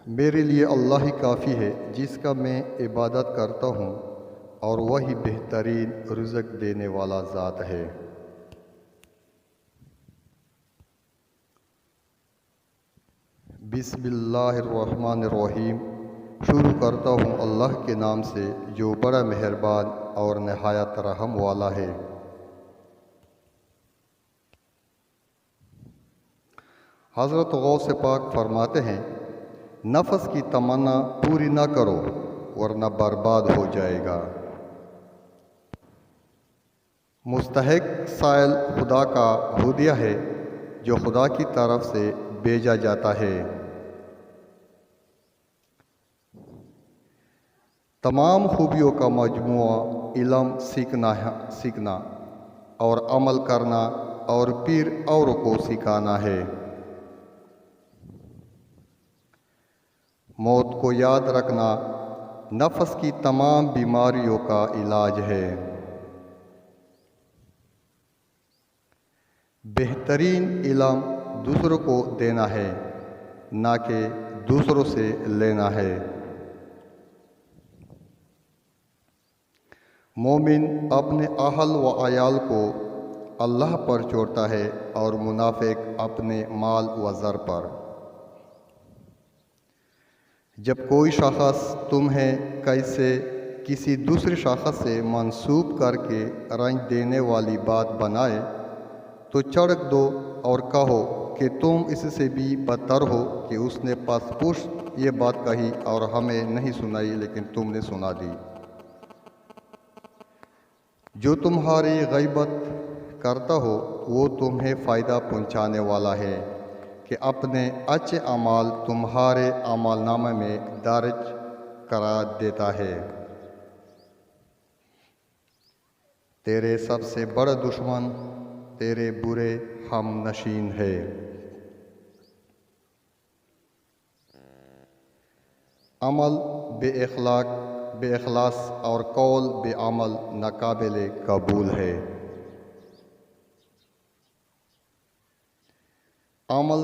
میرے لیے اللہ ہی کافی ہے جس کا میں عبادت کرتا ہوں، اور وہی بہترین رزق دینے والا ذات ہے۔ بسم اللہ الرحمن الرحیم۔ شروع کرتا ہوں اللہ کے نام سے جو بڑا مہربان اور نہایت رحم والا ہے۔ حضرت غوث پاک فرماتے ہیں، نفس کی تمنا پوری نہ کرو ورنہ برباد ہو جائے گا۔ مستحق سائل خدا کا ہدیہ ہے جو خدا کی طرف سے بھیجا جاتا ہے۔ تمام خوبیوں کا مجموعہ علم سیکھنا اور عمل کرنا اور پھر اوروں کو سکھانا ہے۔ موت کو یاد رکھنا نفس کی تمام بیماریوں کا علاج ہے۔ بہترین علم دوسروں کو دینا ہے، نہ کہ دوسروں سے لینا ہے۔ مومن اپنے اہل و عیال کو اللہ پر چھوڑتا ہے اور منافق اپنے مال و زر پر۔ جب کوئی شخص تمہیں کسی دوسرے شخص سے منسوب کر کے رنج دینے والی بات بنائے تو چڑک دو اور کہو کہ تم اس سے بھی بدتر ہو کہ اس نے پس پشت یہ بات کہی اور ہمیں نہیں سنائی لیکن تم نے سنا دی۔ جو تمہاری غیبت کرتا ہو وہ تمہیں فائدہ پہنچانے والا ہے کہ اپنے اچھے اعمال تمہارے اعمال نامے میں درج کرا دیتا ہے۔ تیرے سب سے بڑا دشمن تیرے برے ہم نشین ہے۔ عمل بے اخلاص اور قول بے عمل ناقابل قبول ہے۔ عمل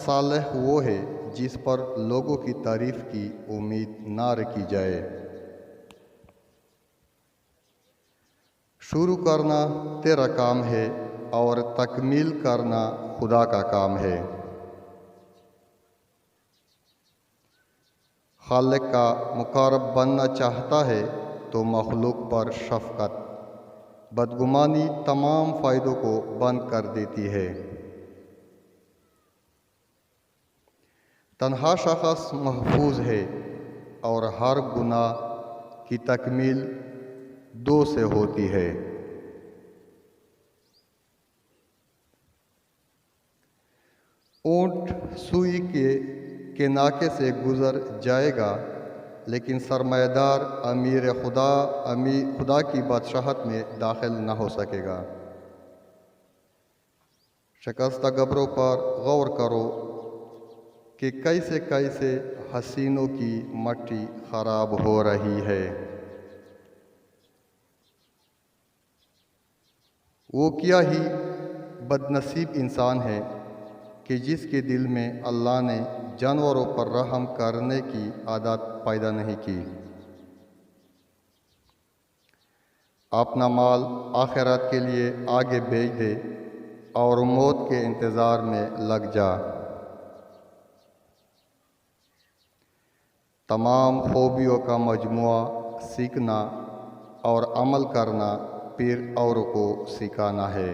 صالح وہ ہے جس پر لوگوں کی تعریف کی امید نہ رکھی جائے۔ شروع کرنا تیرا کام ہے اور تکمیل کرنا خدا کا کام ہے۔ خالق کا مقرب بننا چاہتا ہے تو مخلوق پر شفقت، بدگمانی تمام فائدوں کو بند کر دیتی ہے۔ تنہا شخص محفوظ ہے اور ہر گناہ کی تکمیل دو سے ہوتی ہے۔ اونٹ سوئی کے ناکے سے گزر جائے گا لیکن سرمایہ دار امیر خدا کی بادشاہت میں داخل نہ ہو سکے گا۔ شکستہ گبروں پر غور کرو کہ کیسے حسینوں کی مٹی خراب ہو رہی ہے۔ وہ کیا ہی بد نصیب انسان ہے کہ جس کے دل میں اللہ نے جانوروں پر رحم کرنے کی عادت پیدا نہیں کی۔ اپنا مال آخرت کے لیے آگے بھیج دے اور موت کے انتظار میں لگ جا۔ تمام خوبیوں کا مجموعہ سیکھنا اور عمل کرنا پھر اوروں کو سکھانا ہے۔